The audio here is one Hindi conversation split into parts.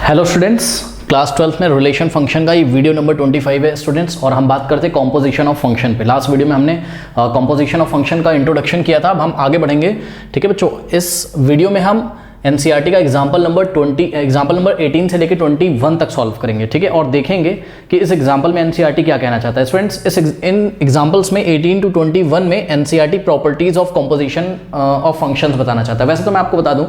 हेलो स्टूडेंट्स, क्लास 12 में रिलेशन फंक्शन का ये वीडियो नंबर 25 है स्टूडेंट्स। और हम बात करते हैं कॉम्पोजिशन ऑफ फंक्शन पे। लास्ट वीडियो में हमने कॉम्पोजिशन ऑफ फंक्शन का इंट्रोडक्शन किया था। अब हम आगे बढ़ेंगे, ठीक है बच्चों। इस वीडियो में हम एनसीईआरटी का एग्जाम्पल नंबर 18 से लेकर 21 तक सॉल्व करेंगे, ठीक है। और देखेंगे कि इस एग्जाम्पल में एनसीईआरटी क्या कहना चाहता है स्टूडेंट्स। इन एग्जाम्पल्स में 18 to 21 में NCERT properties of composition of functions बताना चाहता है। वैसे तो मैं आपको बता दूं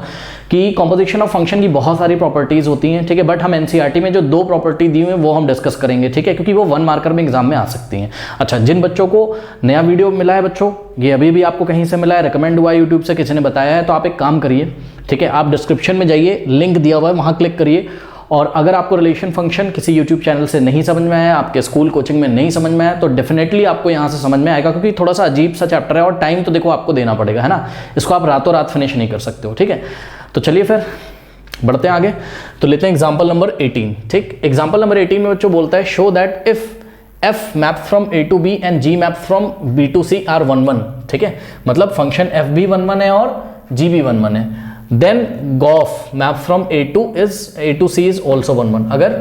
कि कॉम्पोजिशन ऑफ फंक्शन की बहुत सारी प्रॉपर्टीज होती हैं, ठीक है। बट हम एनसीईआरटी में जो दो प्रॉपर्टी दी हुई है वो हम डिस्कस करेंगे, ठीक है, क्योंकि वो 1 मार्कर में एग्जाम में आ सकती हैं। अच्छा, जिन बच्चों को नया वीडियो मिला है बच्चों, ये अभी भी आपको कहीं से मिला है, रिकमेंड हुआ है, यूट्यूब से किसी ने बताया है, तो आप एक काम करिए, ठीक है, आप डिस्क्रिप्शन में जाइए, लिंक दिया हुआ है, वहाँ क्लिक करिए। और अगर आपको रिलेशन फंक्शन किसी यूट्यूब चैनल से नहीं समझ में आया, आपके स्कूल कोचिंग में नहीं समझ में आया, तो डेफिनेटली आपको यहाँ से समझ में आएगा, क्योंकि थोड़ा सा अजीब सा चैप्टर है और टाइम तो देखो आपको देना पड़ेगा, है ना। इसको आप रातों रात फिनिश नहीं कर सकते हो, ठीक है। तो चलिए फिर बढ़ते हैं आगे। तो लेते हैं एग्जाम्पल नंबर 18, ठीक। एग्जाम्पल नंबर 18 में बच्चों बोलता है show that if f map from a to b and g map from b to c are 1 1, ठीक है। मतलब फंक्शन f भी 1 1 है और g भी 1 1 है। Then G of map from a to c is also 1 1। अगर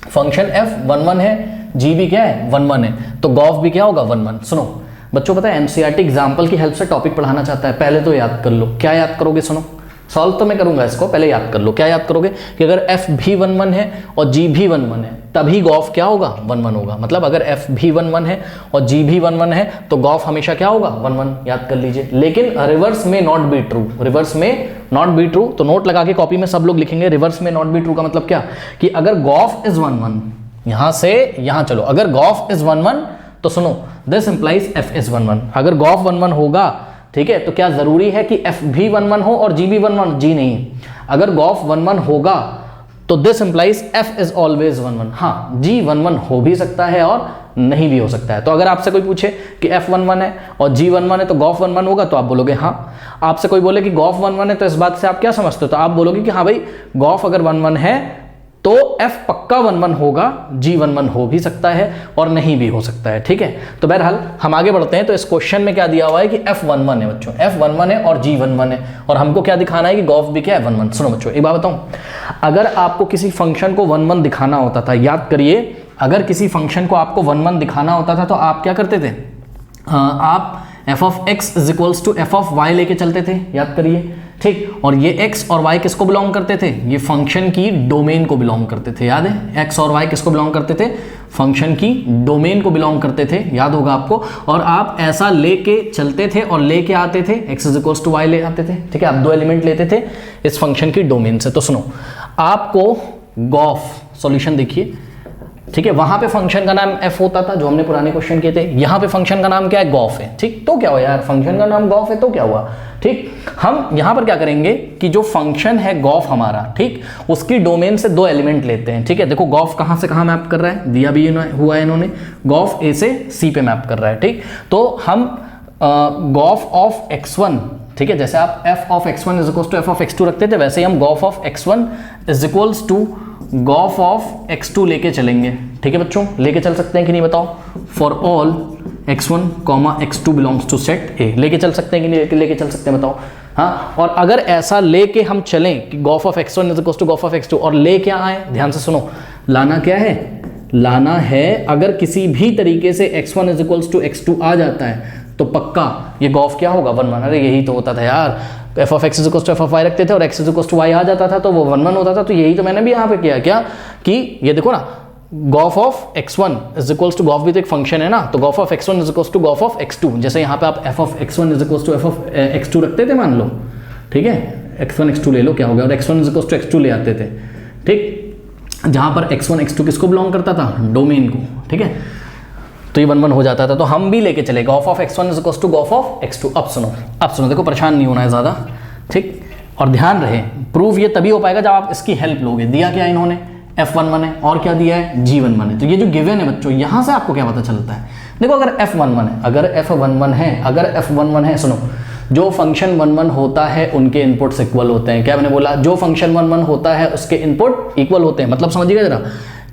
फंक्शन f 1 1 है, g भी क्या है 1 1 है, तो गॉफ भी क्या होगा 1 1। सुनो बच्चों, पता है एनसीईआरटी एग्जाम्पल की हेल्प से टॉपिक पढ़ाना चाहता है। पहले तो याद कर लो, क्या याद करोगे, सुनो, सॉल्व तो मैं करूंगा इसको, पहले याद कर लो। क्या याद करोगे कि अगर f भी 1 1 है और g भी 1 1 है, तभी गॉफ क्या होगा 1 1 होगा। मतलब अगर f भी 1 1 है और g भी 1 1 है तो गॉफ हमेशा क्या होगा 1 1, याद कर लीजिए। लेकिन रिवर्स में नॉट बी ट्रू, रिवर्स में नॉट बी ट्रू, तो नोट लगा के कॉपी में सब लोग लिखेंगे रिवर्स में नॉट बी ट्रू का मतलब क्या, कि अगर गॉफ इज 1 1, यहां से यहां चलो, अगर गॉफ इज 1 1 तो सुनो दिस इंप्लाइज f इज 1 1। अगर गॉफ 1 1 होगा, ठीक है, तो क्या जरूरी है कि f भी 1 1 हो और g भी 1 1? जी नहीं। अगर गॉफ 1 1 होगा तो this implies f is always 1 1। हाँ, g 1 1 हो भी सकता है और नहीं भी हो सकता है। तो अगर आपसे कोई पूछे कि f 1 1 है और g 1 1 है तो गॉफ 1 1 होगा, तो आप बोलोगे हाँ। आपसे कोई बोले कि गॉफ 1 1 है, तो इस बात से आप क्या समझते हो, तो आप बोलोगे कि हाँ भाई, गॉफ अगर 1 1 है तो f पक्का 1 1 होगा, g 1 1 हो भी सकता है और नहीं भी हो सकता है, ठीक है। तो बहरहाल हम आगे बढ़ते हैं। तो इस क्वेश्चन में क्या दिया हुआ है कि f 1 1 है बच्चों, f 1 1 है और g 1 1 है, और हमको क्या दिखाना है कि गॉफ भी क्या है 1 1। सुनो बच्चों, एक बात बताऊं, अगर आपको किसी फंक्शन को 1 1 दिखाना होता था, याद करिए, अगर किसी फंक्शन को आपको 1 1 दिखाना होता था तो आप क्या करते थे, आप f of x is equals to f of y लेके चलते थे, याद करिए, ठीक। और ये x और y किसको बिलोंग करते थे, ये फंक्शन की डोमेन को बिलोंग करते थे, याद है। x और y किसको बिलोंग करते थे, फंक्शन की डोमेन को बिलोंग करते थे, याद होगा आपको। और आप ऐसा लेके चलते थे और लेके आते थे, x is equals to y ले आते थे, ठीक है। आप दो एलिमेंट लेते थे इस फंक्शन की डोमेन से। तो सुनो, आपको गॉफ सॉल्यूशन देखिए, ठीक है, वहां पे फंक्शन का नाम f होता था जो हमने पुराने क्वेश्चन किए थे, यहां पे फंक्शन का नाम क्या है, गॉफ है, ठीक। तो क्या हुआ यार, फंक्शन का नाम गॉफ है तो क्या हुआ, ठीक। हम यहां पर क्या करेंगे कि जो फंक्शन है गॉफ हमारा, ठीक, उसकी डोमेन से दो एलिमेंट लेते हैं, ठीक है। देखो गॉफ कहां से कहां मैप कर रहा है, दिया भी हुआ है इन्होंने, गॉफ a से c पे मैप कर रहा है, ठीक। तो हम गॉफ ऑफ x1, ठीक है, जैसे आप f of x1 is equals to f of x2 रखते थे, वैसे ही हम G of of x1 is equals to Gauff of x2 लेके चलेंगे, ठीक है बच्चों। लेके चल सकते हैं कि नहीं बताओ, for all x1, x2 belongs to set A, लेके चल सकते हैं कि नहीं लेके चल सकते हैं बताओ। हाँ, और अगर ऐसा लेके हम चलें कि gof of x1 is equals to Gauff of x2, और ले क्या आए, ध्यान से सुनो, लाना क्या है, लाना है अगर किसी भी तरीके से x1 is equals to x2 आ जाता है तो पक्का ये गॉफ क्या होगा 1 1। अरे यही तो होता था यार, f of x is equals to f of y रखते थे और x is equals to y आ जाता था तो वो 1 1 होता था। तो यही तो मैंने भी यहाँ पे किया, क्या कि ये देखो ना, gof of x1 is equals to, gof भी तो एक फंक्शन है ना, तो gof of x1 is equals to Gauff of x2। जैसे यहाँ पे आप f of x1 is equals to f of x2 रखते थे, मान लो, ठीक है, x1 x2 ले लो, क्या हो गया, और x1 is equals to x2 ले आते थे, ठीक, जहाँ पर x1 x2 किसको बिलोंग करता था, डोमेन को, ठीक है। तो ये 1 1 हो जाता था, तो हम भी लेके चले gof of x1 is equals to Gauff of x2। अब सुनो, देखो परेशान नहीं होना है ज़्यादा, ठीक। और ध्यान रहे, प्रूफ ये तभी हो पाएगा जब आप इसकी हेल्प लोगे। दिया क्या इन्होंने, f 1 1 है और क्या दिया है, g 1 1 है। तो ये जो गिवन है बच्चों, यहाँ से आपको क्या पता चलता है, देखो अगर f 1 1 है, अगर f 1 1 है, अगर f 1 1 है, सुनो, जो फंक्शन 1 1 होता है उनके इनपुट्स इक्वल होते हैं। क्या मैंने बोला, जो फंक्शन 1 1 होता है उसके इनपुट इक्वल होते हैं। मतलब समझिएगा जरा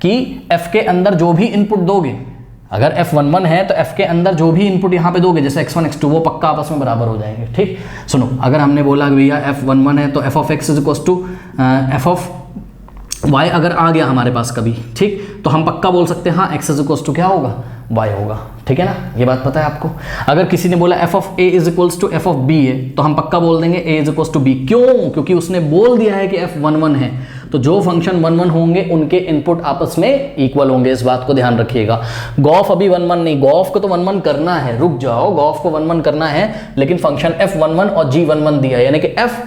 कि f के अंदर जो भी इनपुट दोगे, अगर f 1 1 है तो f के अंदर जो भी इनपुट यहाँ पे दोगे, जैसे x1 x2, वो पक्का आपस में बराबर हो जाएंगे, ठीक। सुनो, अगर हमने बोला भैया f 1 1 है तो f of x is equals to f of y अगर आ गया हमारे पास कभी, ठीक, तो हम पक्का बोल सकते हैं हाँ x इज इक्वल्स टू क्या होगा, y होगा, ठीक है ना, ये बात पता है आपको। अगर किसी ने बोला f of a is equals to f of b है, तो हम पक्का बोल देंगे a is equals to b। क्यों? क्योंकि उसने बोल दिया है कि f 1 1 है, तो जो फंक्शन 1 1 होंगे उनके इनपुट आपस में इक्वल होंगे, इस बात को ध्यान रखिएगा। गॉफ अभी 1 1 नहीं, गॉफ को तो 1 1 करना है, रुक जाओ, गॉफ को 1 1 करना है, लेकिन फंक्शन f 1 1 और g 1 1 दिया है, यानी कि f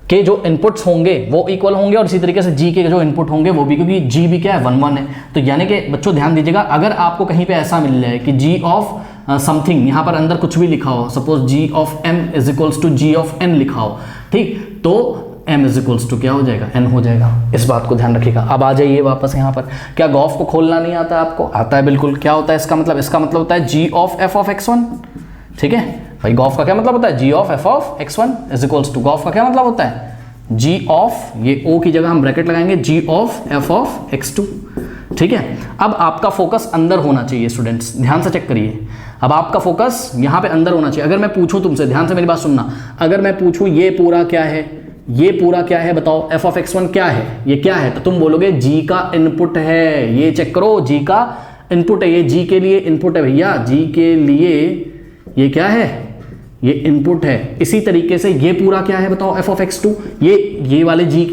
के जो इनपुट्स होंगे वो इक्वल होंगे और इसी तरीके से g के जो इनपुट होंगे वो भी, क्योंकि g भी क्या है 1 1 है। तो यानी कि बच्चों ध्यान दीजिएगा, अगर आपको कहीं पे ऐसा मिल जाए कि g ऑफ समथिंग, यहाँ पर अंदर कुछ भी लिखा हो, suppose g of m is equals to g of n लिखा हो, ठीक, तो m इज इक्वल्स टू क्या हो जाएगा, n हो जाएगा, इस बात को ध्यान रखिएगा। अब आ जाइए वापस यहाँ पर, क्या गॉफ को खोलना नहीं आता आपको? आता है बिल्कुल। क्या होता है इसका मतलब? इसका मतलब होता है g of f of x1, ठीक है भाई। गॉफ का क्या मतलब होता है? g of f of x1 is equals to, gof का क्या मतलब होता है? g ऑफ, ये o की जगह हम ब्रैकेट लगाएंगे, g of f of x2, ठीक है। अब आपका फोकस अंदर होना चाहिए स्टूडेंट्स, ध्यान से चेक करिए। अब आपका फोकस यहाँ पे अंदर होना चाहिए। अगर मैं पूछूं तुमसे, ध्यान से मेरी बात सुनना, अगर मैं पूछूं ये पूरा क्या है, ये पूरा क्या है, बताओ f ऑफ x1 क्या है, ये क्या है, तो तुम बोलोगे g का इनपुट है। ये चेक करो, g का इनपुट है, ये g के लिए इनपुट है भैया, g के लिए ये क्या है, ये इनपुट है। इसी तरीके से ये पूरा क्या है बताओ, f ऑफ x2, ये वाले g,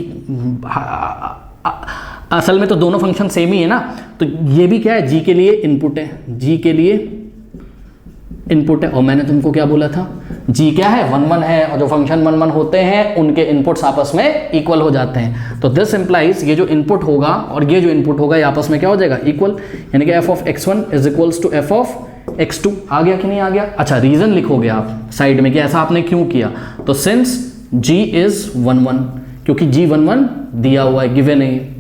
असल में तो दोनों फंक्शन सेम ही है ना, तो ये भी क्या है, g के लिए इनपुट है, g के लिए इनपुट है। और मैंने तुमको क्या बोला था, g क्या है 1 1 है, और जो फंक्शन 1 1 होते हैं उनके इनपुट्स आपस में इक्वल हो जाते हैं। तो दिस इंप्लाइज ये जो इनपुट होगा और ये जो इनपुट होगा ये आपस में क्या हो जाएगा, इक्वल, यानी कि f of x1 is equals to f of x2। आ गया कि नहीं आ गया? अच्छा, रीजन लिखोगे आप साइड में कि ऐसा आपने क्यों किया, तो सिंस g इज 1 1, क्योंकि g 1 1 दिया हुआ है, गिवन है।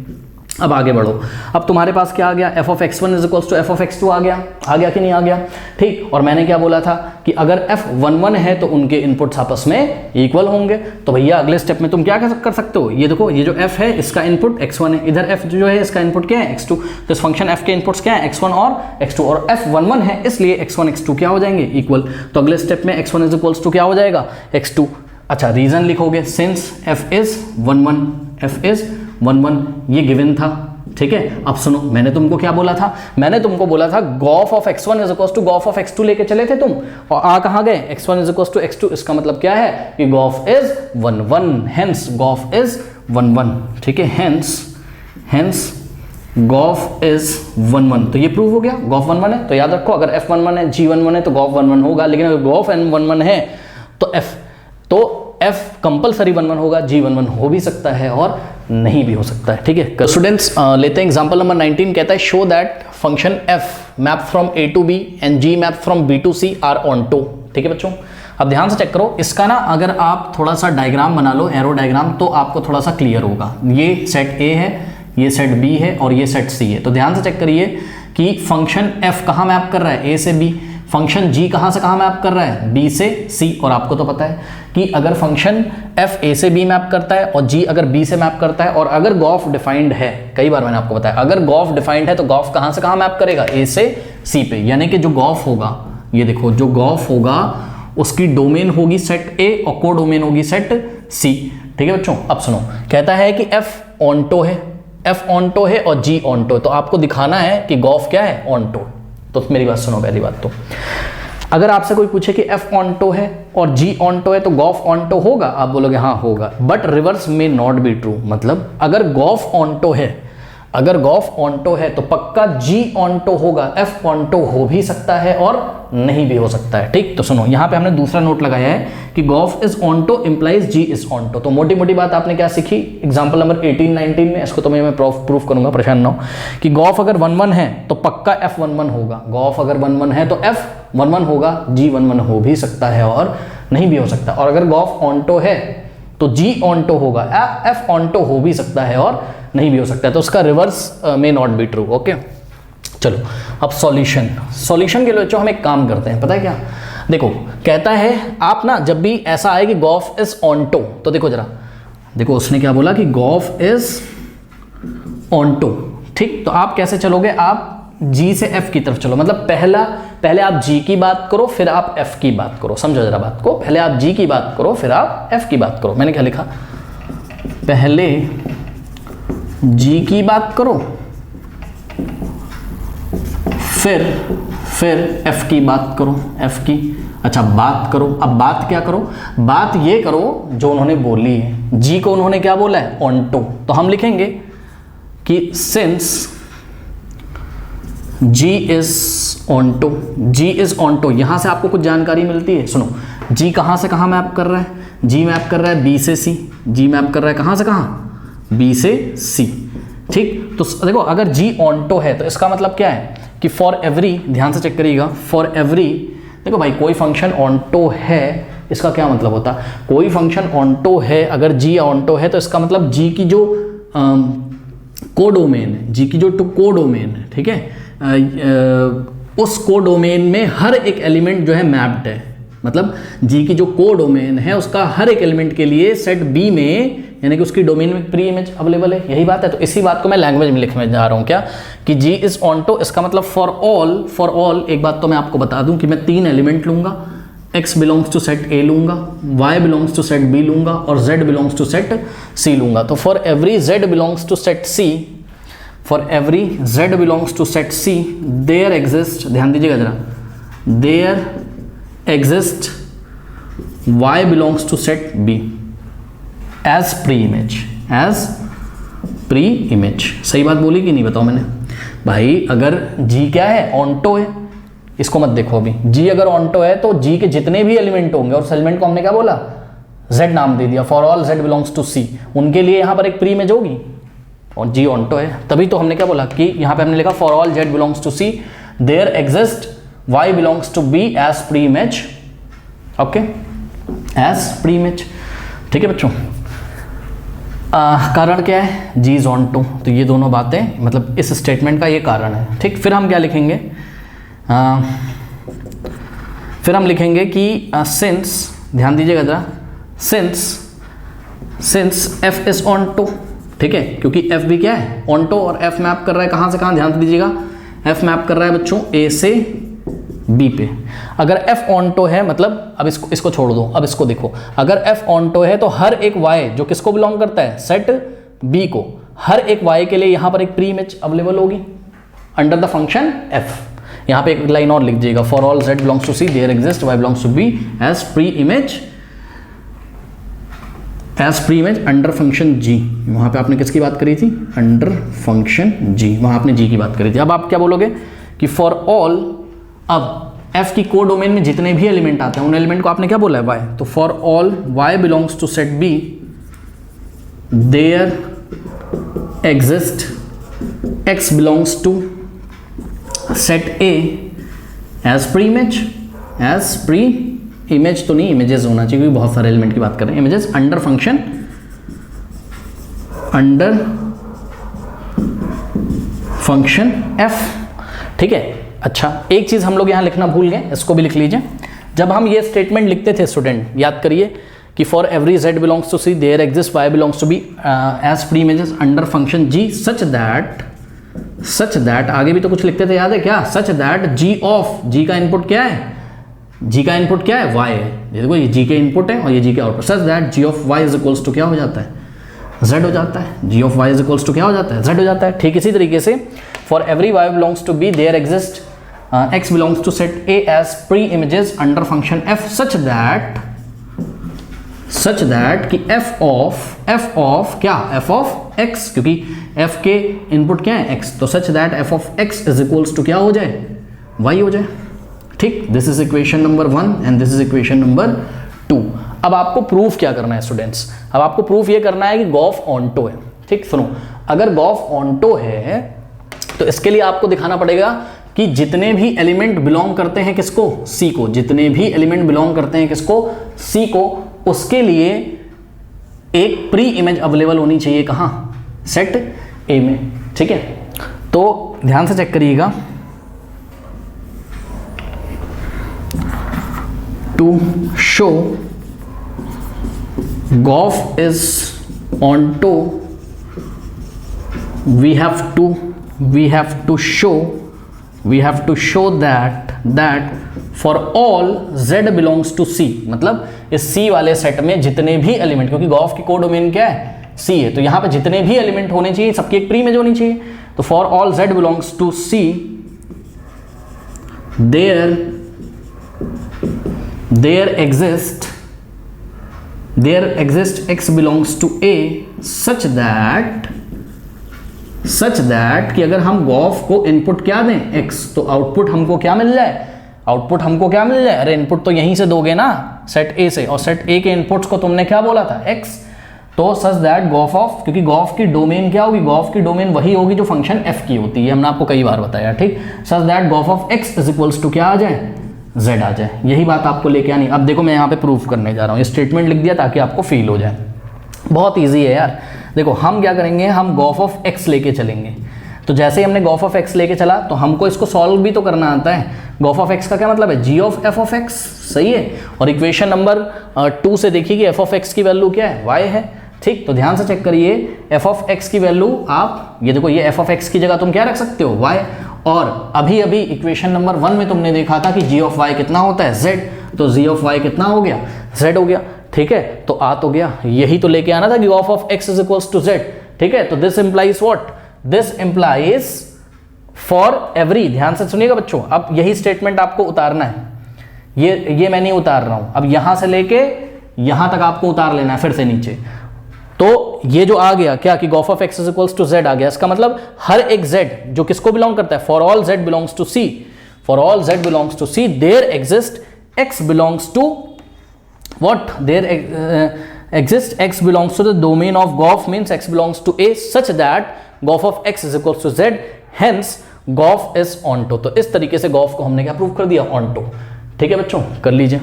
अब आगे बढ़ो, अब तुम्हारे पास क्या आ गया, f of x1 is equals to f of x2 आ गया कि नहीं आ गया, ठीक। और मैंने क्या बोला था कि अगर f 1 1 है तो उनके इनपुट्स आपस में इक्वल होंगे। तो भैया अगले स्टेप में तुम क्या कर सकते हो, ये देखो, ये जो f है इसका इनपुट x1 है, इधर f जो है इसका इनपुट क्या है, x2। तो इस फंक्शन f के इनपुट्स क्या है, x1 और x2, और f 1 1 है इसलिए x1 x2 क्या हो जाएंगे, इक्वल। तो अगले स्टेप में x1 इज इक्वल्स टू क्या हो जाएगा, x2। अच्छा, रीजन लिखोगे, since f is 1 1, f is 1 1, ये गिवन था, ठीक है। अब सुनो, मैंने तुमको क्या बोला था, मैंने तुमको बोला था gof of x1 is equals to Gauff of x2 लेके चले थे तुम, और आ कहाँ गए, x1 is equals to x2। इसका मतलब क्या है कि gof is 1 1, hence Gauff is 1 1, ठीक है, हेंस गॉफ इज 1 1। तो ये प्रूव हो गया, गॉफ 1 1 है। तो याद रखो, अगर f 1 1 है, g 1 1 है तो गॉफ 1 1 होगा, लेकिन अगर गॉफ 1 1 है तो f कंपलसरी 1 1 होगा, g 1 1 हो भी सकता है और नहीं भी हो सकता है, ठीक है। स्टूडेंट्स लेते हैं एग्जांपल नंबर 19, कहता है show that function f map from a to b and g map from b to c are onto, ठीक है बच्चों। अब ध्यान से चेक करो, इसका ना अगर आप थोड़ा सा डायग्राम बना लो, एरो डायग्राम, तो आपको थोड़ा सा क्लियर होगा। ये सेट a है, ये सेट b है और ये सेट c है। तो ध्यान से चेक करिए कि फंक्शन f कहाँ मैप कर रहा है, a से b, फंक्शन g कहाँ से कहाँ मैप कर रहा है, b से c। और आपको तो पता है कि अगर फंक्शन f a से b मैप करता है और g अगर b से मैप करता है, और अगर गॉफ डिफाइंड है, कई बार मैंने आपको बताया, अगर गॉफ डिफाइंड है तो गॉफ कहाँ से कहाँ मैप करेगा, a से c पे। यानी कि जो गॉफ होगा, ये देखो, जो गॉफ होगा उसकी डोमेन होगी सेट a और को डोमेन होगी सेट c, ठीक है बच्चों। अब सुनो, कहता है कि f ऑनटो है, f ऑनटो है और g ऑनटो, तो आपको दिखाना है कि गॉफ क्या है, ऑनटो। तो मेरी बात सुनो, पहली बात तो अगर आपसे कोई पूछे कि f ऑनटो है और g ऑनटो है तो गॉफ ऑनटो होगा, आप बोलोगे हाँ होगा, बट रिवर्स में नॉट बी ट्रू। मतलब अगर गॉफ ऑनटो है, अगर गॉफ ऑनटो है तो पक्का g ऑनटो होगा, f ऑनटो हो भी सकता है और नहीं भी हो सकता है, ठीक। तो सुनो, यहाँ पे हमने दूसरा नोट लगाया है कि gof is onto implies g is onto. तो मोटी मोटी बात आपने क्या सीखी एग्जांपल नंबर 18 19 में, इसको तो मैं प्रूफ करूंगा, परेशान ना हो, कि गॉफ अगर 1 1 है तो पक्का f 1 1 होगा, गॉफ अगर 1 1 है तो f 1 1 होगा, g 1 1 हो भी सकता है और नहीं भी हो सकता। और अगर गॉफ ऑनटो है तो g ऑनटो होगा, f ऑनटो हो भी सकता है और नहीं भी हो सकता है। तो उसका रिवर्स में नॉट बी ट्रू, ओके। चलो अब सॉल्यूशन के लिए जो हम एक काम करते हैं, पता है क्या, देखो कहता है आप ना जब भी ऐसा आए कि गॉफ इज ऑनटो, तो देखो जरा, देखो उसने क्या बोला कि गॉफ इज ऑनटो, ठीक। तो आप कैसे चलोगे, आप g से f की तरफ चलो, मतलब पहले आप g की बात करो फिर आप f की बात करो, समझो जरा बात को, पहले आप g की बात करो फिर आप f की बात करो। मैंने क्या लिखा, पहले जी की बात करो, फिर एफ की बात करो, एफ की। अच्छा बात करो, अब बात क्या करो, बात ये करो जो उन्होंने बोली है। जी को उन्होंने क्या बोला है, ऑन्टो, तो हम लिखेंगे कि since g is onto, g is onto. यहां से आपको कुछ जानकारी मिलती है, सुनो। जी कहां से कहां मैप कर रहा है, जी मैप कर रहा है बी से सी, जी मैप कर रहा है कहां से कहां, बी से सी, ठीक। तो देखो अगर जी ऑन्टो है तो इसका मतलब क्या है कि फॉर एवरी, ध्यान से चेक करिएगा, फॉर एवरी, देखो भाई कोई फंक्शन ऑन्टो है, इसका क्या मतलब होता है, कोई फंक्शन ऑन्टो है, अगर जी ऑन्टो है तो इसका मतलब जी की जो कोडोमेन है, जी की जो कोडोमेन है, ठीक है, उस कोडोमेन में हर एक एलिमेंट जो है मैप्ड है। मतलब जी की जो कोडोमेन है उसका हर एक एलिमेंट के लिए सेट बी में, यानी कि उसकी डोमेन में प्री इमेज अवेलेबल है, यही बात है। तो इसी बात को मैं लैंग्वेज में लिखने जा रहा हूँ क्या, कि जी इज ऑन्टो, इसका मतलब फॉर ऑल। एक बात तो मैं आपको बता दूं कि मैं 3 एलिमेंट लूंगा, x belongs to set A लूंगा, y belongs to set B लूंगा और z belongs to set C लूंगा। तो for every z belongs to set C, for every z belongs to set C, there exist, ध्यान दीजिएगा जरा, there exist y belongs to set B as preimage, as preimage. सही बात बोली कि नहीं, बताओ मैंने। भाई अगर जी क्या है, ऑन्टो है, इसको मत देखो अभी, जी अगर ऑन्टो है तो जी के जितने भी एलिमेंट होंगे, और उस एलिमेंट को हमने क्या बोला, z नाम दे दिया, for all z belongs to C, उनके लिए यहाँ पर एक प्री इमेज होगी, और जी ऑन्टो है, तभी तो हमने क्या बोला कि यहाँ पे हमने लिखा for all z belongs to C, there exist y belongs to B as preimage, okay, as preimage, ठीक है बच्चों। कारण क्या है, जी इज ऑन्टो, तो ये दोनों बातें, मतलब इस स्टेटमेंट का ये कारण है, ठीक। फिर हम क्या लिखेंगे, फिर हम लिखेंगे कि सिंस, ध्यान दीजिएगा जरा, सिंस एफ इज ऑन्टो, ठीक है, क्योंकि एफ भी क्या है, ऑन्टो, और एफ मैप कर रहा है कहाँ से कहाँ, ध्यान दीजिएगा, एफ मैप कर रहा है बच्चों ए से बी पे। अगर एफ ऑन्टो है मतलब, अब इसको छोड़ दो, अब इसको देखो, अगर एफ ऑन्टो है तो हर एक वाई जो किसको बिलोंग करता है, सेट बी को, हर एक वाई के लिए यहां पर एक प्री इमेज अवेलेबल होगी अंडर द फंक्शन एफ। यहां पे एक लाइन और लिख दीजिएगा, for all z belongs to C, there exist y belongs to B as preimage under function g। वहां पे आपने किसकी बात करी थी, अंडर फंक्शन g, वहां आपने g की बात करी थी। अब आप क्या बोलोगे कि फॉर ऑल, अब f की को डोमेन में जितने भी एलिमेंट आते हैं उन एलिमेंट को आपने क्या बोला है, y, तो for all y belongs to set B, there exist x belongs to set A as preimage, तो नहीं, इमेजेस होना चाहिए क्योंकि बहुत सारे एलिमेंट की बात कर रहे हैं, इमेजेस अंडर फंक्शन f, ठीक है। अच्छा एक चीज हम लोग यहां लिखना भूल गए, इसको भी लिख लीजिए। जब हम ये स्टेटमेंट लिखते थे स्टूडेंट, याद करिए कि for every z belongs to C, there exist y belongs to B as preimages under function g, such that आगे भी तो कुछ लिखते थे, याद है क्या, such that g of, g का इनपुट क्या है, g का इनपुट क्या है, y है, ये देखो ये g के इनपुट है और ये g के output, such that g of y is equals to क्या हो जाता है, z हो जाता है, g of y is equals to क्या हो जाता है, z हो जाता है। ठीक इसी तरीके से for every y belongs to B, there exist x belongs to set A as pre-images under function f, such that कि f of क्या, f of x, क्योंकि f के इनपुट क्या है, x, तो such that f of x is equals to क्या हो जाए, y हो जाए, ठीक। This is equation number 1 and this is equation number 2। अब आपको प्रूफ क्या करना है स्टूडेंट्स, अब आपको प्रूफ ये करना है कि गॉफ ऑन्टो है, ठीक। सुनो, अगर गॉफ ऑन्टो है तो इसके लिए आपको दिखाना पड़ेगा कि जितने भी एलिमेंट बिलोंग करते हैं किसको, C को, जितने भी एलिमेंट बिलोंग करते हैं किसको, C को, उसके लिए एक प्री इमेज अवेलेबल होनी चाहिए कहां, सेट A में, ठीक है। तो ध्यान से चेक करिएगा, to show gof is onto, we have to show that for all z belongs to C, मतलब इस C वाले सेट में जितने भी एलिमेंट, क्योंकि गॉफ की कोडोमेन क्या है, सी है, तो यहाँ पे जितने भी एलिमेंट होने चाहिए सबकी एक प्री इमेज होनी चाहिए। तो for all z belongs to c there exist x belongs to a such that कि अगर हम गॉफ को इनपुट क्या दें x, तो आउटपुट हमको क्या मिल जाए, अरे इनपुट तो यहीं से दोगे ना सेट a से, और सेट a के इनपुट्स को तुमने क्या बोला था x, तो सच दैट गॉफ ऑफ, क्योंकि गॉफ की डोमेन क्या होगी, गॉफ की डोमेन वही होगी जो फंक्शन f की होती है, हमने आपको कई बार बताया, ठीक। Such that gof of x is equals to क्या आ जाए, z आ जाए। यही बात आपको लेके आनी। अब देखो मैं यहाँ पे प्रूफ करने जा रहा हूँ, ये स्टेटमेंट लिख दिया ताकि आपको फील हो जाए। बहुत ईजी है यार। देखो हम क्या करेंगे, हम गॉफ ऑफ x लेके चलेंगे। तो जैसे ही हमने गॉफ ऑफ x लेके चला तो हमको इसको सॉल्व भी तो करना आता है। गॉफ ऑफ x का क्या मतलब है, g of f of x, सही है। और इक्वेशन नंबर 2 से देखिए कि f ऑफ x की वैल्यू क्या है, y है, ठीक। तो ध्यान से चेक करिए, f ऑफ x की वैल्यू आप ये देखो, ये f ऑफ x की जगह तुम क्या रख सकते हो, y। और अभी अभी इक्वेशन नंबर 1 में तुमने देखा था कि g ऑफ y कितना होता है, z। तो g ऑफ y कितना हो गया, z हो गया, ठीक है। तो आ तो गया, यही तो लेके आना था कि of of x is equals to z, ठीक है। तो this implies what, this implies for every, ध्यान से सुनिएगा बच्चों, अब यही स्टेटमेंट आपको उतारना है। ये मैं नहीं उतार रहा हूं, अब यहां से लेके यहां तक आपको उतार लेना है फिर से नीचे। तो ये जो आ गया क्या कि gof of x is equals to z आ गया, इसका मतलब हर एक z जो किसको बिलोंग करता है, for all z belongs to c, for all z belongs to c there exist x belongs to what, there exists x belongs to the domain of gof means x belongs to a such that gof of x is equals to z, hence gof is onto। तो इस तरीके से gof को हमने क्या प्रूव कर दिया, onto, ठीक है बच्चों, कर लीजिए।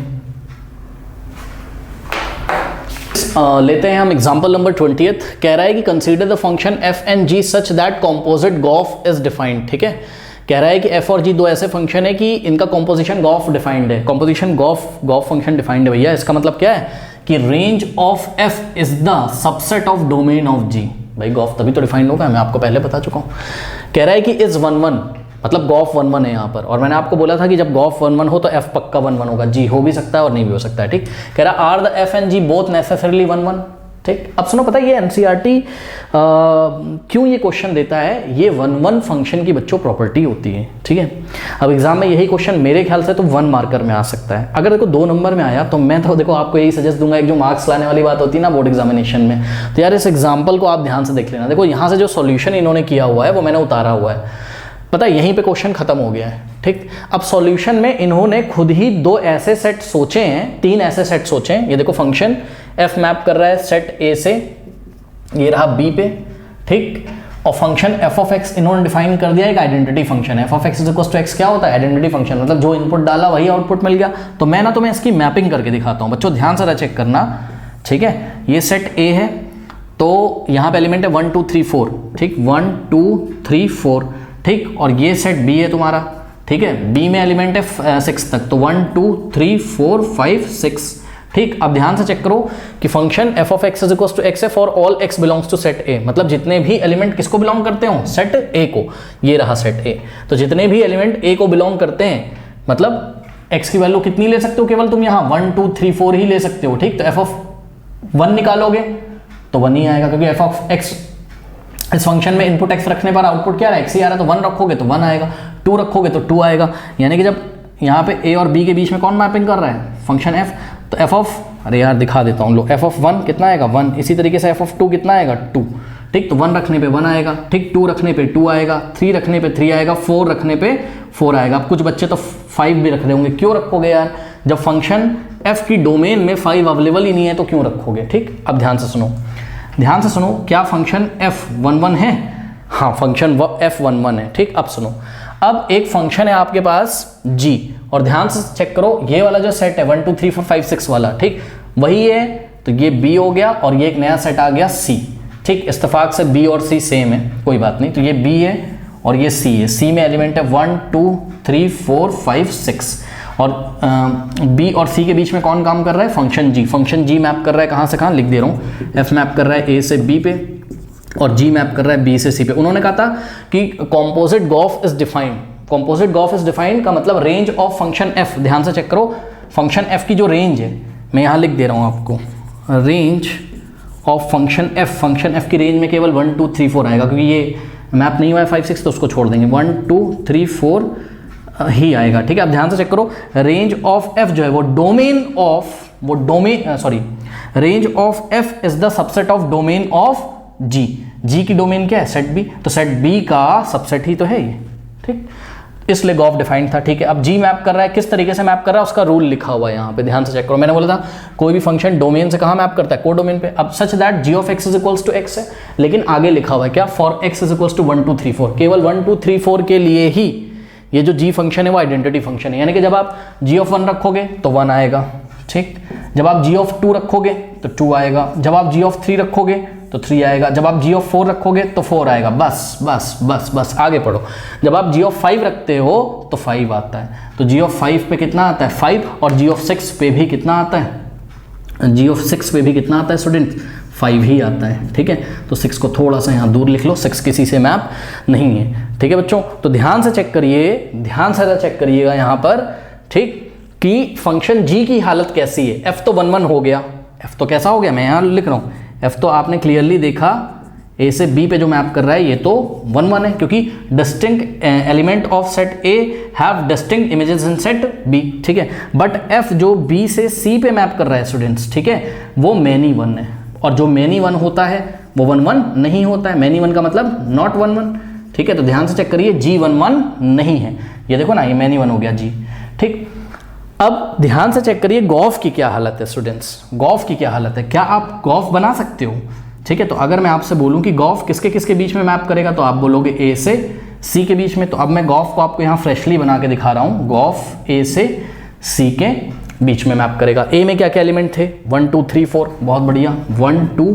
लेते हैं हम एग्जाम्पल नंबर 20th। कह रहा है कि consider the function f and g such that composite Gauff is defined, ठीक है। कह रहा है कि f और g दो ऐसे फंक्शन है कि इनका कॉम्पोजिशन गॉफ डिफाइंड है, कॉम्पोजिशन गॉफ फंक्शन डिफाइंड है भैया। इसका मतलब क्या है कि range of f is the subset of domain of g। भाई गॉफ तभी तो डिफाइंड होगा, मैं आपको पहले बता चुका हूँ। कह रहा है कि इज 1 1, मतलब गॉफ 1 1 है यहाँ पर, और मैंने आपको बोला था कि जब गॉफ 1 1 हो तो f पक्का 1 1 होगा, g हो भी सकता है और नहीं भी हो सकता है, ठीक। कह रहा are the f and g both necessarily 1 1, ठीक। अब सुनो, पता है ये एनसीईआरटी क्यों ये क्वेश्चन देता है, ये 1 1 फंक्शन की बच्चों प्रॉपर्टी होती है, ठीक है। अब एग्जाम में यही क्वेश्चन मेरे ख्याल से तो 1 मार्कर में आ सकता है। अगर देखो 2 नंबर में आया तो मैं तो देखो आपको यही सजेस्ट दूंगा, एक जो मार्क्स लाने वाली बात होती है ना बोर्ड एग्जामिनेशन में, तो यार इस एग्जाम्पल को आप ध्यान से देख लेना। देखो यहाँ से जो सॉल्यूशन इन्होंने किया हुआ है वो मैंने उतारा हुआ है, पता है यहीं पे क्वेश्चन खत्म हो गया है, ठीक। अब सॉल्यूशन में इन्होंने खुद ही 2 ऐसे सेट सोचे हैं, 3 ऐसे सेट सोचे हैं। ये देखो फंक्शन f मैप कर रहा है सेट a से, ये रहा b पे, ठीक। और फंक्शन f ऑफ x इन्होंने डिफाइन कर दिया एक आइडेंटिटी फंक्शन है। f of x is equal to x क्या होता है, आइडेंटिटी फंक्शन, मतलब जो इनपुट डाला वही आउटपुट मिल गया। तो मैं ना तुम्हें इसकी मैपिंग करके दिखाता हूँ बच्चों, ध्यान से चेक करना, ठीक है। ये सेट a है, तो यहाँ पे एलिमेंट है 1 2 3 4, ठीक, 1 2 3 4, ठीक। और ये सेट b है तुम्हारा, ठीक है, b में एलिमेंट है 6 तक, तो 1 2 3 4 5 6, ठीक। अब ध्यान से चेक करो कि function f of x is equal to x है for all x belongs to set a, मतलब जितने भी एलिमेंट किसको बिलोंग करते हो, सेट a को, ये रहा सेट a। तो जितने भी एलिमेंट a को बिलोंग करते हैं, मतलब x की वैल्यू कितनी ले सकते हो, केवल तुम यहाँ 1 2 3 4 ही ले सकते हो, ठीक। तो f ऑफ 1 निकालोगे तो 1 ही आएगा, क्योंकि f ऑफ x इस फंक्शन में इनपुट x रखने पर आउटपुट क्या रहा है, x ही आ रहा है, तो 1 रखोगे तो 1 आएगा, 2 रखोगे तो 2 आएगा। यानी कि जब यहाँ पे a और b के बीच में कौन मैपिंग कर रहा है, फंक्शन f, तो f ऑफ, अरे यार दिखा देता हूँ लो, f ऑफ 1 कितना आएगा 1, इसी तरीके से f ऑफ 2 कितना आएगा 2, ठीक। तो 1 रखने पे 1 आएगा, ठीक, 2 रखने पे 2 आएगा, 3 रखने पे 3 आएगा, 4 रखने पे 4 आएगा। अब कुछ बच्चे तो 5 भी रख रहे होंगे, क्यों रखोगे यार, जब फंक्शन f की डोमेन में 5 अवेलेबल ही नहीं है तो क्यों रखोगे, ठीक। अब ध्यान से सुनो, ध्यान से सुनो, क्या फंक्शन f 1 1 है, हाँ फंक्शन f 1 1 है, ठीक। अब सुनो, अब एक फंक्शन है आपके पास g, और ध्यान से चेक करो ये वाला जो सेट है 1 2 3 4 5 6 वाला, ठीक, वही है, तो ये b हो गया और ये एक नया सेट आ गया c, ठीक। इत्तेफाक से b और c सेम है, कोई बात नहीं, तो ये b है और ये c है, c में एलिमेंट है 1 2 3 4 5 6, और b और c के बीच में कौन काम कर रहा है, function g। Function g map कर रहा है कहाँ से कहाँ, लिख दे रहा हूँ, f मैप कर रहा है a से b पे और g मैप कर रहा है b से c पे। उन्होंने कहा था कि composite Gauff is defined, composite Gauff is defined का मतलब रेंज ऑफ फंक्शन f, ध्यान से चेक करो, फंक्शन f की जो रेंज है मैं यहाँ लिख दे रहा हूँ आपको, रेंज ऑफ फंक्शन एफ की रेंज में केवल 1 2 3 4 आएगा, क्योंकि ये मैप नहीं हुआ है 5 6, तो उसको छोड़ देंगे, 1 2 3 4 ही आएगा। ठीक है, अब ध्यान से चेक करो, रेंज ऑफ एफ जो है वो range of F is the subset of domain of G की डोमेन क्या है, सेट बी, तो सेट बी का सबसेट ही तो है ये। ठीक, इसलिए गॉफ डिफाइंड था। ठीक है, अब जी मैप कर रहा है, किस तरीके से मैप कर रहा है उसका रूल लिखा हुआ है यहाँ पे, ध्यान से चेक करो। मैंने बोला था कोई भी फंक्शन डोमेन से कहाँ मैप करता है, को डोमेन पे। अब such that g of x is equals to x है, लेकिन आगे लिखा हुआ है क्या, for x is equals to 1 2 3 4, केवल 1 2 3 4 के लिए ही ये जो जी फंक्शन है वो आइडेंटिटी फंक्शन है, यानी कि जब आप जी ऑफ 1 रखोगे तो 1 आएगा। ठीक, जब आप जी ऑफ 2 रखोगे तो 2 आएगा, जब आप जी ऑफ 3 रखोगे तो 3 आएगा, जब आप जी ऑफ 4 रखोगे तो 4 आएगा। बस बस बस बस आगे पढ़ो। जब आप जी ऑफ 5 रखते हो तो 5 आता है, तो जी ऑफ 5 पे कितना आता है, 5, और जी ऑफ 6 पे भी कितना आता है, जी ऑफ 6 पे भी कितना आता है स्टूडेंट, 5 ही आता है। ठीक है, तो 6 को थोड़ा सा यहाँ दूर लिख लो, 6 किसी से मैप नहीं है। ठीक है बच्चों, तो ध्यान से चेक करिएगा यहाँ पर, ठीक, कि फंक्शन जी की हालत कैसी है। एफ तो 1 1 हो गया, एफ तो कैसा हो गया, मैं यहाँ लिख रहा हूँ, एफ तो आपने क्लियरली देखा ए से बी पे जो मैप कर रहा है ये तो 1 1 है, क्योंकि distinct element of set A have distinct images in set B. ठीक है, बट एफ जो बी से सी पे मैप कर रहा है स्टूडेंट्स, ठीक है, वो मैनी 1 है, और जो मैनी 1 होता है वो 1 1 नहीं होता है। मैनी 1 का मतलब नॉट 1 1। ठीक है, तो ध्यान से चेक करिए, जी 1 1 नहीं है, ये देखो ना, ये मैनी 1 हो गया जी। ठीक, अब ध्यान से चेक करिए गॉफ की क्या हालत है स्टूडेंट्स, गॉफ की क्या हालत है, क्या आप गॉफ बना सकते हो। ठीक है, तो अगर मैं आपसे बोलूं कि गॉफ किसके किसके बीच में मैप करेगा, तो आप बोलोगे ए से सी के बीच में। तो अब मैं गॉफ को आपको यहाँ फ्रेशली बना के दिखा रहा हूँ, गॉफ ए से सी के बीच में मैप करेगा। ए में क्या क्या एलिमेंट थे, 1 2 3 4, बहुत बढ़िया, 1 2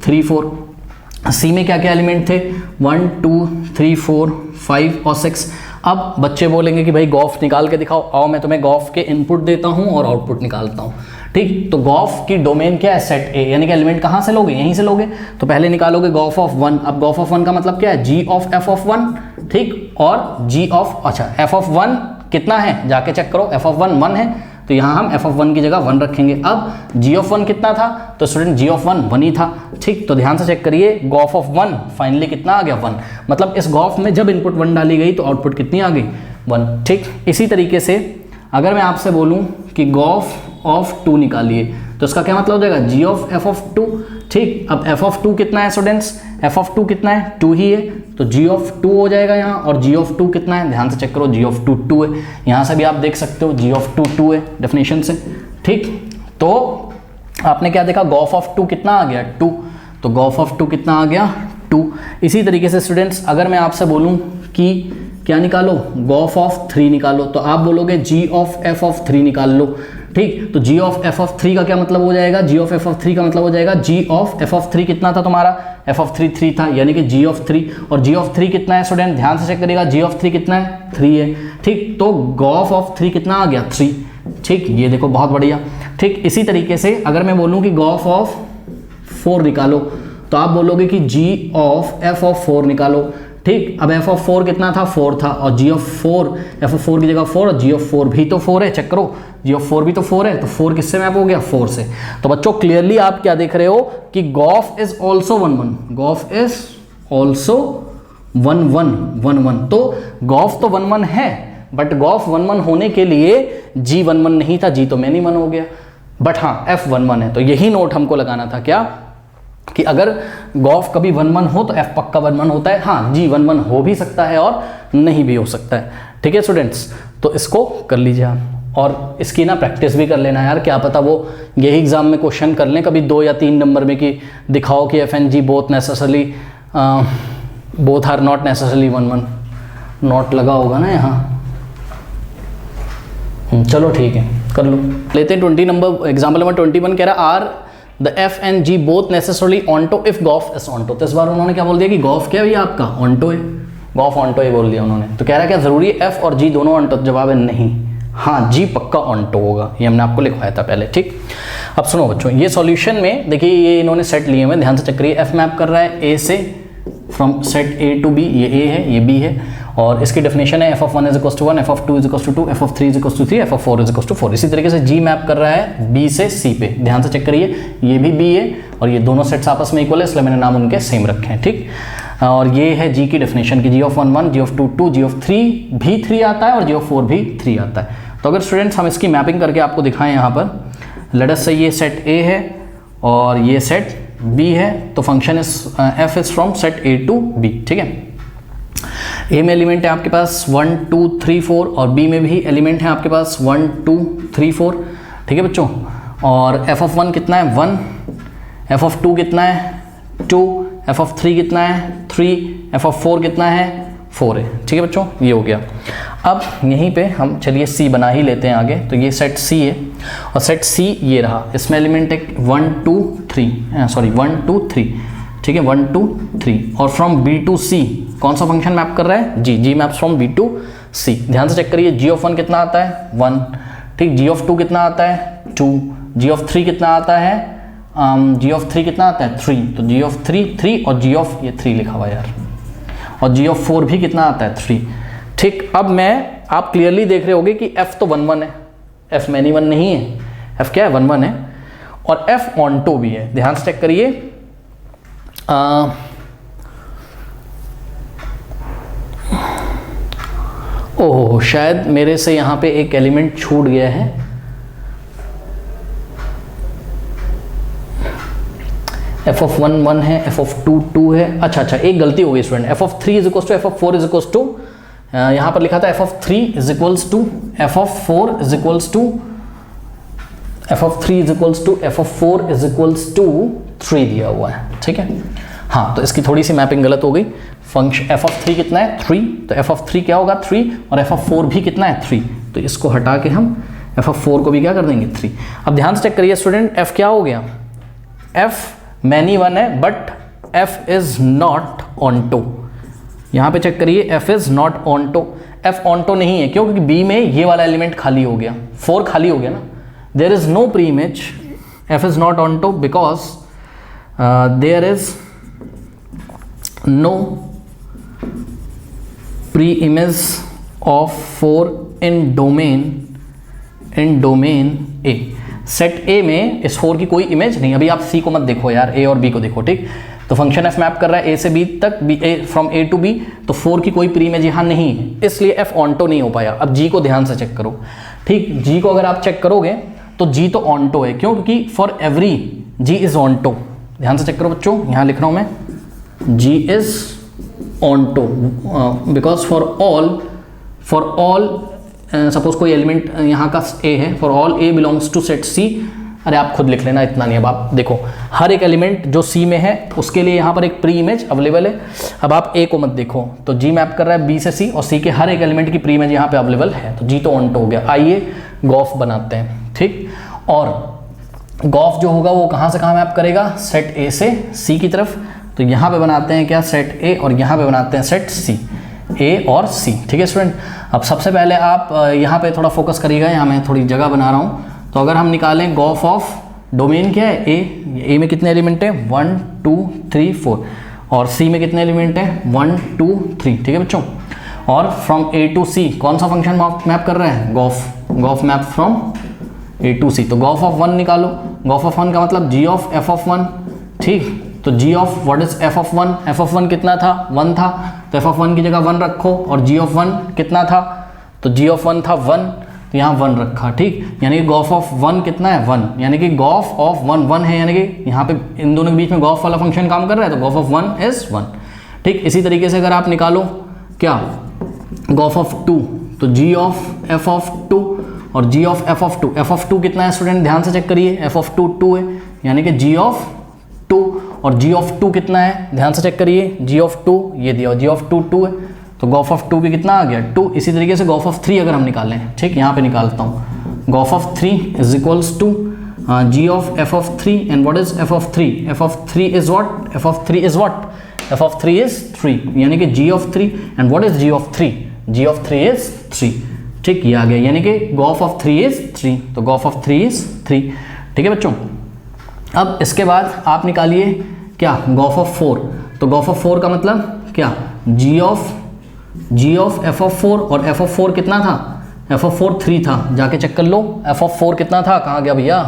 3 4। सी में क्या क्या एलिमेंट थे, 1 2 3 4 5 और 6। अब बच्चे बोलेंगे कि भाई गॉफ निकाल के दिखाओ, आओ मैं तुम्हें गॉफ के इनपुट देता हूं और आउटपुट निकालता हूं। ठीक, तो गॉफ की डोमेन क्या है, सेट ए, यानी कि एलिमेंट कहां से लोगे, यहीं से लोगे। तो पहले निकालोगे गॉफ ऑफ 1। अब गॉफ ऑफ 1 का मतलब क्या है, जी ऑफ एफ ऑफ 1। ठीक, और जी ऑफ, अच्छा एफ ऑफ 1 कितना है, जाके चेक करो, एफ ऑफ 1 1 है, तो यहाँ हम एफ ऑफ 1 की जगह 1 रखेंगे। अब जी ऑफ 1 कितना था, तो स्टूडेंट जी ऑफ 1 1 ही था। ठीक, तो ध्यान से चेक करिए, गॉफ ऑफ 1 फाइनली कितना आ गया, 1। मतलब इस गॉफ में जब इनपुट 1 डाली गई तो आउटपुट कितनी आ गई, 1। ठीक, इसी तरीके से अगर मैं आपसे बोलूं कि गॉफ ऑफ 2 निकालिए, तो इसका क्या मतलब हो जाएगा, जी ऑफ एफ ऑफ 2। ठीक, अब एफ ऑफ 2 कितना है स्टूडेंट्स, एफ ऑफ 2 कितना है, 2 ही है, तो जी ऑफ 2 हो जाएगा यहाँ। और जी ऑफ 2 कितना है, ध्यान से चेक करो, जी ऑफ 2 2 है, यहाँ से भी आप देख सकते हो जी ऑफ 2 2 है डेफिनेशन से। ठीक, तो आपने क्या देखा, गॉफ ऑफ 2 कितना आ गया, 2, तो गॉफ ऑफ 2 कितना आ गया, 2। इसी तरीके से स्टूडेंट्स अगर मैं आपसे बोलूँ कि क्या निकालो, गॉफ ऑफ 3 निकालो, तो आप बोलोगे जी ऑफ एफ ऑफ 3 निकाल लो। ठीक, तो जी ऑफ एफ ऑफ 3 का क्या मतलब हो जाएगा, जी ऑफ एफ ऑफ 3 का मतलब हो जाएगा जी ऑफ एफ ऑफ 3 कितना था तुम्हारा, एफ ऑफ 3 3 था, यानी कि जी ऑफ 3। और जी ऑफ 3 कितना है स्टूडेंट, ध्यान से चेक करिएगा, जी ऑफ 3 कितना है, 3 है। ठीक, तो गॉफ ऑफ 3 कितना आ गया, 3। ठीक, ये देखो बहुत बढ़िया। ठीक, इसी तरीके से अगर मैं बोलूँ कि गॉफ ऑफ 4 निकालो, तो आप बोलोगे कि जी ऑफ एफ ऑफ 4 निकालो। ठीक, अब एफ ऑफ 4 कितना था, 4 था, और जी ऑफ 4, एफ ऑफ 4 की जगह 4, और जी ऑफ 4 भी तो 4 है, चेक करो, जी ऑफ 4 भी तो 4 है, तो 4 किससे मैप हो गया, 4 से। तो बच्चों क्लियरली आप क्या देख रहे हो कि gof is also 1 1, Gauff is also 1 1 1 1। तो गॉफ तो 1 1 है, बट गॉफ 1 1 होने के लिए जी 1 1 नहीं था, जी तो मैनी 1 हो गया, बट हाँ एफ 1 1 है। तो यही नोट हमको लगाना था क्या, कि अगर गॉफ कभी 1 1 हो तो एफ पक्का 1 1 होता है। हाँ, जी 1 1 हो भी सकता है और नहीं भी हो सकता है। ठीक है स्टूडेंट्स, तो इसको कर लीजिए आप, और इसकी ना प्रैक्टिस भी कर लेना यार, क्या पता वो यही एग्जाम में क्वेश्चन कर लें कभी 2 या 3 नंबर में, कि दिखाओ कि f and g both necessarily both are not necessarily 1 1। Not लगा होगा ना यहाँ, चलो ठीक है कर लो। लेते हैं 20 नंबर, एग्जाम्पल नंबर 21 कह रहा are the f and g both necessarily onto if gof is onto. तो इस बार उन्होंने क्या बोल दिया कि गॉफ क्या है भैया आपका, ऑन्टो है, गॉफ ऑन्टो ही बोल दिया उन्होंने। तो कह रहा है क्या जरूरी है एफ और जी दोनों ऑन्टो, जवाब है नहीं, हाँ जी पक्का ऑन्टो होगा, ये हमने आपको लिखवाया था पहले। ठीक, अब सुनो बच्चों, ये सॉल्यूशन में देखिए ये इन्होंने सेट लिए हुए, ध्यान से चेक करिए, एफ मैप कर रहा है ए से from set A to B, ये ए है ये बी है, और इसकी डेफिनेशन है f of 1 is equal to 1, F of 2 is equal to 2, F of 3 is equal to 3, F of 4 is equal to 4। इसी तरीके से जी मैप कर रहा है बी से सी पे, ध्यान से चेक करिए, ये भी बी है और ये दोनों सेट्स आपस में इक्वल है, इसलिए मैंने नाम उनके सेम रखे हैं, ठीक। और ये है जी की डेफिनेशन की, G of 1 1, G of 2 2, G of 3 भी 3 आता है और जी ऑफ 4 भी 3 आता है। तो अगर स्टूडेंट्स हम इसकी मैपिंग करके आपको दिखाएं यहाँ पर, लेट अस से ये सेट ए है और ये सेट बी है, तो function is f is from set A to B, ठीक है। ए में एलिमेंट है आपके पास 1 2 3 4 और बी में भी एलिमेंट है आपके पास 1 2 3 4, ठीक है बच्चों। और एफ ऑफ 1 कितना है 1, एफ ऑफ 2 कितना है 2, एफ ऑफ 3 कितना है 3, एफ ऑफ 4 कितना है 4 है, ठीक है बच्चों, ये हो गया। अब यहीं पे हम चलिए सी बना ही लेते हैं आगे। तो ये सेट सी है और सेट सी ये रहा, इसमें एलिमेंट है 1 2 3, सॉरी 1 2 3, ठीक है 1 2 3। और फ्रॉम बी टू सी कौन सा फंक्शन मैप कर रहा है, जी, जी मैप्स फ्रॉम बी टू सी। ध्यान से चेक करिए, जी ऑफ 1 कितना आता है 1, ठीक, जी ऑफ 2 कितना आता है 2, जी ऑफ 3 कितना आता है जी ऑफ 3 कितना आता है 3, तो जी ऑफ 3 3 और जी ऑफ ये 3 लिखा हुआ है यार, और जी ऑफ 4 भी कितना आता है 3, ठीक। अब आप क्लियरली देख रहे होगे कि f तो 1 1 है, f मैनी 1 नहीं है, f क्या है 1 1 है, और f ऑन्टो भी है। ध्यान से चेक करिए, ओह शायद मेरे से यहाँ पे एक एलिमेंट छूट गया है, एफ ऑफ 1 1 है, एफ ऑफ 2 2 है, अच्छा एक गलती हो गई student, f of 3 is equals to f of 4 is equals to, यहाँ पर लिखा था f of 3 is equals to f of 4 is equals to f of 3 is equals to f of 4 is equals to 3 दिया हुआ है, ठीक है। हाँ, तो इसकी थोड़ी सी मैपिंग गलत हो गई। फंक्शन एफ ऑफ 3 कितना है 3, तो एफ ऑफ 3 क्या होगा 3, और एफ ऑफ 4 भी कितना है 3, तो इसको हटा के हम एफ ऑफ 4 को भी क्या कर देंगे 3। अब ध्यान से चेक करिए स्टूडेंट, एफ क्या हो गया, एफ मैनी 1 है but F is not onto. यहाँ पे चेक करिए, F is not onto, F onto नहीं है, क्यों, क्योंकि बी में ये वाला एलिमेंट खाली हो गया, 4 खाली हो गया ना, there is no preimage, f is not onto because there is no preimage of 4 in domain A. Set A में इस 4 की कोई इमेज नहीं। अभी आप सी को मत देखो यार, ए और बी को देखो, ठीक। तो फंक्शन एफ मैप कर रहा है ए से बी तक, फ्रॉम ए टू बी, तो 4 की कोई प्री इमेज यहाँ नहीं है, इसलिए एफ ऑन्टो नहीं हो पाया। अब जी को ध्यान से चेक करो, ठीक, जी को अगर आप चेक करोगे तो जी तो ऑन्टो है, क्यों, क्योंकि for every g is onto. ध्यान से चेक करो बच्चों, यहाँ लिख रहा हूँ मैं, G is onto because for all suppose कोई एलिमेंट यहाँ का ए है, for all A belongs to set C. अरे आप खुद लिख लेना, इतना नहीं। अब आप देखो, हर एक एलिमेंट जो सी में है उसके लिए यहाँ पर एक प्री इमेज अवेलेबल है। अब आप ए को मत देखो, तो जी मैप कर रहा है बी से सी, और सी के हर एक एलिमेंट की प्री इमेज यहाँ पे अवेलेबल है, तो जी तो ऑन्टो हो गया। आइए गॉफ बनाते हैं, ठीक। और गॉफ जो होगा वो कहाँ से कहाँ मैप करेगा, सेट ए से सी की तरफ। तो यहाँ पे बनाते हैं क्या, सेट ए, और यहाँ पे बनाते हैं सेट सी, ए और सी, ठीक है स्टूडेंट। अब सबसे पहले आप यहाँ पे थोड़ा फोकस करिएगा, यहाँ मैं थोड़ी जगह बना रहा हूँ। तो अगर हम निकालें गॉफ ऑफ डोमेन क्या है, ए में कितने एलिमेंट है 1 2 3 4, और सी में कितने एलिमेंट है 1 2 3, ठीक है बच्चों। और फ्रॉम ए टू सी कौन सा फंक्शन मैप कर रहे हैं, gof map from A to C. तो गॉफ ऑफ 1 निकालो, गॉफ ऑफ 1 का मतलब जी ऑफ एफ ऑफ 1, ठीक। तो G of what is F of 1, F of 1 कितना था 1 था, तो एफ ऑफ 1 की जगह 1 रखो, और जी ऑफ 1 कितना था, तो जी ऑफ 1 था 1, तो यहाँ 1 रखा, ठीक। यानी कि गॉफ ऑफ 1 कितना है 1, यानी कि गॉफ ऑफ 1 1 है, यानी कि यहाँ पे इन दोनों के बीच में गॉफ वाला फंक्शन काम कर रहा है, तो गॉफ ऑफ 1 इज 1, ठीक। इसी तरीके से अगर आप निकालो क्या, गॉफ ऑफ 2, तो जी ऑफ एफ ऑफ 2 और G of F of 2। F of 2 कितना है स्टूडेंट, ध्यान से चेक करिए, एफ ऑफ 2 2 है, यानी कि जी ऑफ 2, और जी ऑफ 2 कितना है, ध्यान से चेक करिए, जी ऑफ 2 ये दिया, जी ऑफ 2 2 है, तो गॉफ ऑफ 2 भी कितना आ गया 2। इसी तरीके से गॉफ ऑफ 3 अगर हम निकालें, ठीक, यहाँ पे निकालता हूँ, gof of 3 is equals to G of F of 3, and what is F of 3, F of 3 is what, F of 3 is what, F of 3 is 3, यानी कि G of 3, and what is G of 3, G of 3 is 3, ठीक, ये आ गया, यानी कि गॉफ ऑफ 3 इज 3, तो गॉफ ऑफ 3 इज 3, ठीक है बच्चों। अब इसके बाद आप निकालिए क्या, गॉफ ऑफ 4, तो गॉफ ऑफ 4 का मतलब क्या, जी ऑफ एफ ऑफ 4, और एफ ऑफ 4 कितना था, एफ ऑफ 4 3 था, जाके चेक कर लो, एफ ऑफ 4 कितना था, कहाँ गया भैया,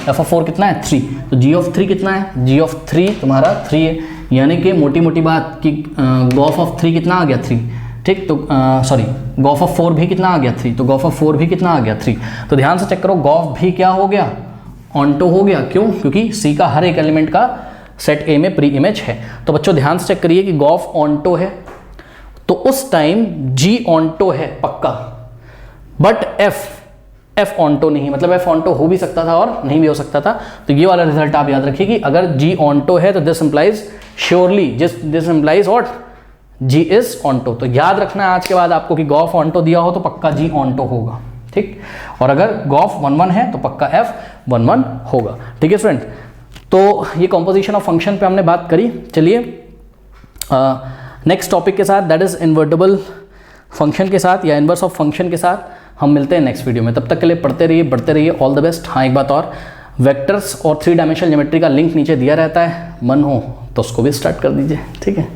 एफ ऑफ 4 कितना है 3, तो जी ऑफ 3 कितना है, जी ऑफ 3 तुम्हारा 3 है, यानी कि मोटी मोटी बात कि गॉफ ऑफ 3 कितना आ गया 3, ठीक। तो सॉरी गॉफ ऑफ 4 भी कितना आ गया 3, तो गॉफ ऑफ 4 भी कितना आ गया 3। तो ध्यान से चेक करो, गॉफ भी क्या हो गया, ऑन्टो हो गया। क्यों? क्योंकि सी का हर एक एलिमेंट का सेट ए में प्री इमेज है। तो बच्चों ध्यान से चेक करिए कि गॉफ ऑन्टो है तो उस टाइम जी ऑन्टो है पक्का, बट एफ ऑन्टो नहीं, मतलब एफ ऑन्टो हो भी सकता था और नहीं भी हो सकता था। तो ये वाला रिजल्ट आप याद रखिए कि अगर जी ऑन्टो है तो this implies surely, this implies what, g is onto. तो याद रखना है आज के बाद आपको कि गॉफ ऑन्टो दिया हो तो पक्का जी ऑन्टो होगा, ठीक। और अगर गॉफ 1 1 है तो पक्का एफ 1 1 होगा, ठीक है स्टूडेंट। तो ये कॉम्पोजिशन ऑफ फंक्शन पे हमने बात करी। चलिए नेक्स्ट टॉपिक के साथ, दैट इज इन्वर्टेबल फंक्शन के साथ या इनवर्स ऑफ फंक्शन के साथ हम मिलते हैं नेक्स्ट वीडियो में। तब तक के लिए पढ़ते रहिए, बढ़ते रहिए, ऑल द बेस्ट। हाँ एक बात और, वेक्टर्स और 3 डायमेंशनल ज्योमेट्री का लिंक नीचे दिया रहता है, मन हो तो उसको भी स्टार्ट कर दीजिए, ठीक है।